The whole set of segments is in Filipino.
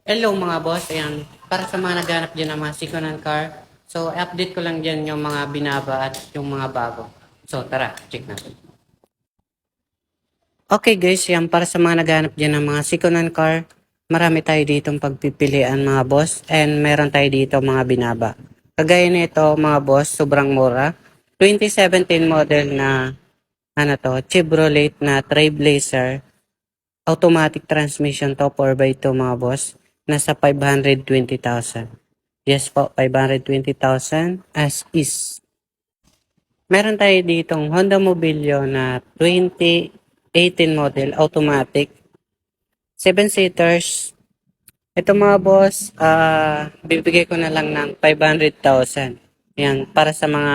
Hello mga boss, ayan. Para sa mga naghanap dyan ng mga second-hand car, so update ko lang dyan yung mga binaba at yung mga bago. So tara, check natin. Okay guys, yan para sa mga naghanap dyan ng mga second-hand car, marami tayo ditong pagpipilian mga boss and meron tayo dito mga binaba. Kagaya nito mga boss, sobrang mura. 2017 model na Chevrolet na Trailblazer. Automatic transmission to 4x2 mga boss. Nasa 520,000. Yes po, 520,000 as is. Meron tayo ditong Honda Mobilio na 2018 model automatic. 7-seaters. Ito mga boss, bibigay ko na lang ng 500,000. Yan, para sa mga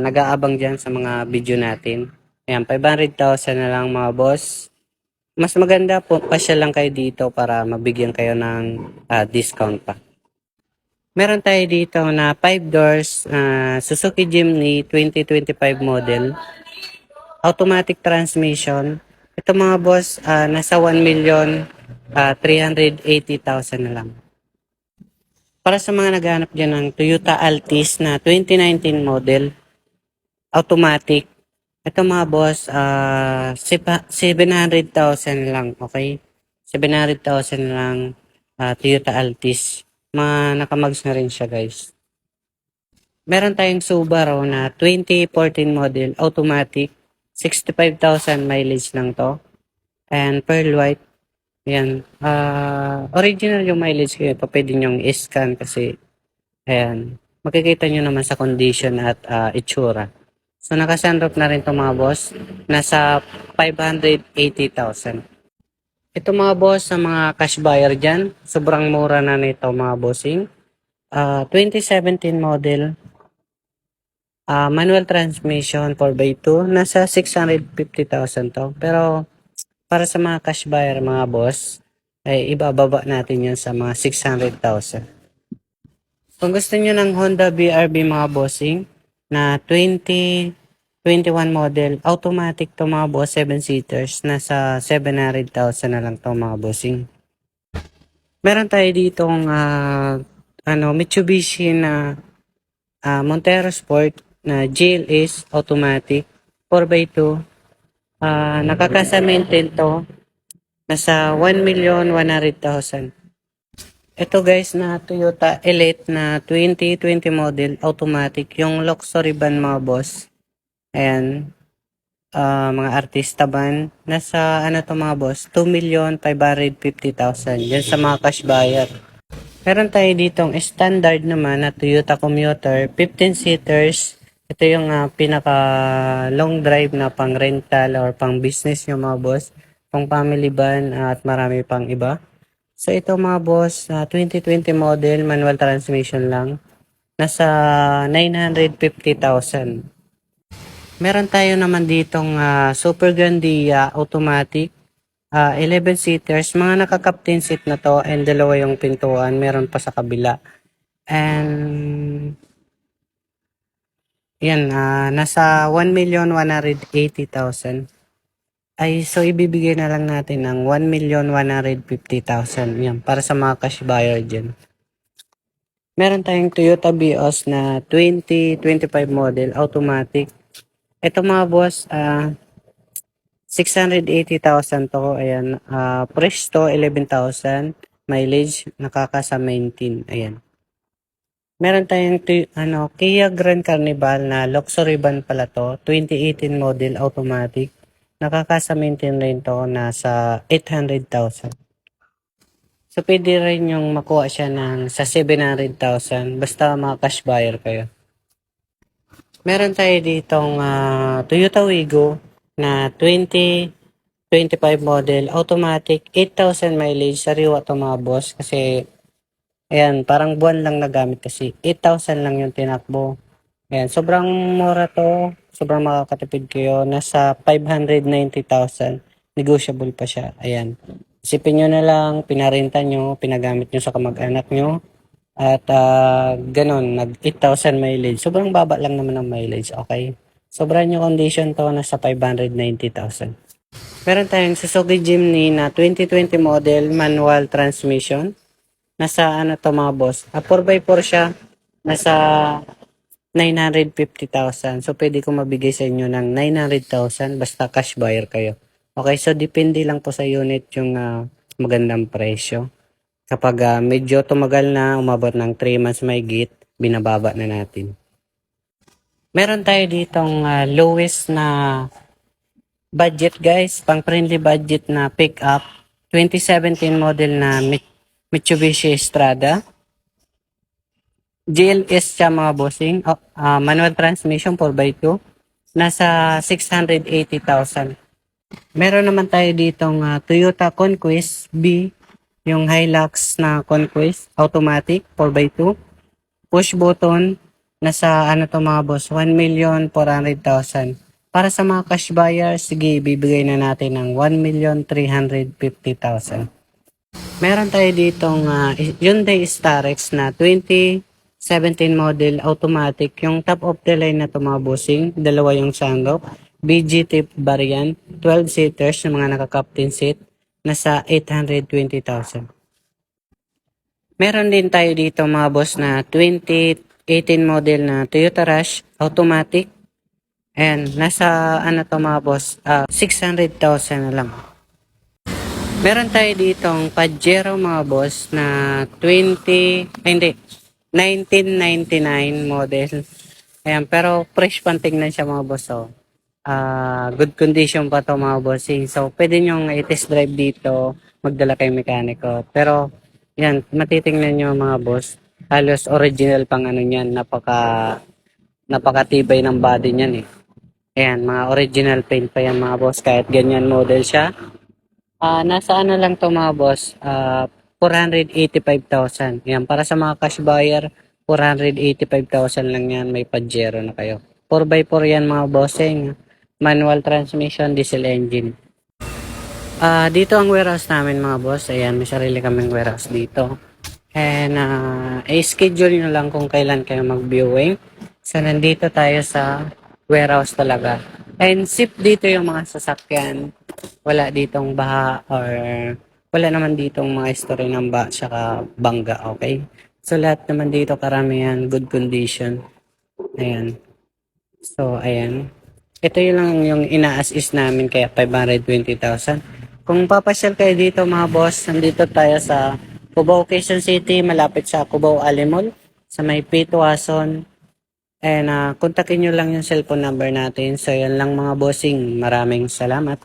nag-aabang dyan sa mga video natin. Ayan, 500,000 na lang mga boss. Mas maganda po, pasya lang kayo dito para mabigyan kayo ng discount pa. Meron tayo dito na 5 doors Suzuki Jimny 2025 model. Automatic transmission. Ito mga boss, nasa 1,380,000 na lang. Para sa mga naghahanap dyan ng Toyota Altis na 2019 model, automatic. Ito mga boss, 700,000 lang, okay? 700,000 lang, Toyota Altis. Mga nakamags na rin siya guys. Meron tayong Subaru na 2014 model, automatic. 65,000 mileage lang to. And pearl white. Ayan. Original yung mileage ko. Ito pwede nyong i-scan kasi ayan. Makikita nyo naman sa condition at itsura. So naka-sunroof na rin to mga boss. Nasa 580,000. Ito mga boss sa mga cash buyer dyan. Sobrang mura na nito mga bossing. 2017 model. Manual transmission 4x2. Nasa 650,000 to. Pero para sa mga cash buyer mga boss, ay ibababa natin yan sa mga 600,000. Kung gusto nyo ng Honda BRB mga bossing na 2021 model, automatic to mga boss, 7-seaters, nasa 700,000 na lang to mga bossing. Meron tayo ditong Mitsubishi na Montero Sport na GLS automatic 4x2. Nakakasamentin to, nasa 1,100,000. Ito guys na Toyota Elite na 2020 model automatic, yung luxury van mga boss. Ayan, mga artista van. Nasa to mga boss, 2,550,000. Yan sa mga cash buyer. Meron tayo ditong standard naman na Toyota Commuter, 15-seaters. Ito yung pinaka long drive na pang rental or pang business yung mga boss. Pang family van at marami pang iba. So ito mga boss, 2020 model, manual transmission lang. Nasa 950,000. Meron tayo naman ditong Super Grandia automatic. 11-seaters. Mga naka-captain seat na to and dalawa yung pintuan. Meron pa sa kabila. And yan, nasa 1,180,000. Ay, so ibibigay na lang natin ng 1,150,000. Yan, para sa mga cash buyer dyan. Meron tayong Toyota Vios na 2025 model, automatic. Ito mga boss, 680,000 to. Ayan, fresh to 11,000. Mileage, nakakasa 19. Ayan. Meron tayong Kia Grand Carnival na luxury van pala to. 2018 model, automatic. Nakakasa maintain rin to, nasa 800,000. So, pwede rin yung makuha siya ng sa 700,000. Basta mga cash buyer kayo. Meron tayo ditong Toyota Wigo na 2025 model, automatic, 8,000 mileage. Sariwa to mga boss kasi ayan, parang buwan lang nagamit kasi 8,000 lang yung tinakbo. Ayan, sobrang mura to. Sobrang makakatipid kayo. Nasa 590,000. Negotiable pa siya. Ayan. Isipin nyo na lang, pinarenta nyo, pinagamit nyo sa kamag-anak nyo. At ganun, nag 8,000 mileage. Sobrang baba lang naman ng mileage, okay? Sobrang yung condition to, nasa 590,000. Meron tayong Suzuki Jimny na 2020 model manual transmission. Nasa ano to mga boss? 4x4 siya. Nasa 950,000. So, pwede ko mabigay sa inyo ng 900,000 basta cash buyer kayo. Okay, so depende lang po sa unit yung magandang presyo. Kapag medyo tumagal na, umabot ng 3 months may git, binababa na natin. Meron tayo ditong lowest na budget guys, pang friendly budget na pickup. 2017 model na Mitsubishi Strada. GLS siya mga bossing. Manual transmission 4x2. Nasa 680,000. Meron naman tayo ditong Toyota Conquest B. Yung Hilux na Conquest. Automatic 4x2. Push button. Nasa ano to mga boss? 1,400,000. Para sa mga cash buyers, sige, bibigay na natin ng 1,350,000. Meron tayo ditong Hyundai Starex na 2017 model automatic. Yung top of the line na ito mga bossing, dalawa yung sunroof. BG type variant, 12 seaters yung mga naka-captain seat, nasa 820,000. Meron din tayo dito mga boss na 2018 model na Toyota Rush automatic. And nasa ano to mga boss, 600,000 na lang. Meron tayo ditong Pajero mga boss na 1999 model. Ayan, pero fresh pang tingnan siya mga boss. So, good condition pa to mga bossing. So, pwede nyo i-test drive dito, magdala kay mekaniko. Pero, yan, matitingnan nyo mga boss. Halos original pang ano niyan, napakatibay ng body niyan eh. Ayan, mga original paint pa yan mga boss. Kahit ganyan model siya. Nasa ano lang to mga boss, 485,000. Yan, para sa mga cash buyer, 485,000 lang yan. May Pajero na kayo. 4x4 yan mga bossing. Manual transmission, diesel engine. Dito ang warehouse namin mga boss. Ayan, may sarili kaming warehouse dito. And i-schedule nyo lang kung kailan kayo mag-viewing. So, nandito tayo sa warehouse talaga. And safe dito yung mga sasakyan. Wala ditong baha or wala naman ditong mga history ng baha saka bangga, okay? So, lahat naman dito karamihan good condition. Ayan. So, ayan. Ito yung lang yung ina-assist namin kaya 520,000. Kung papasyal kayo dito mga boss, nandito tayo sa Cubao, Quezon City, malapit sa Cubao Alimol, sa may Pituason. And kontakin nyo lang yung cellphone number natin. So, yan lang mga bossing. Maraming salamat.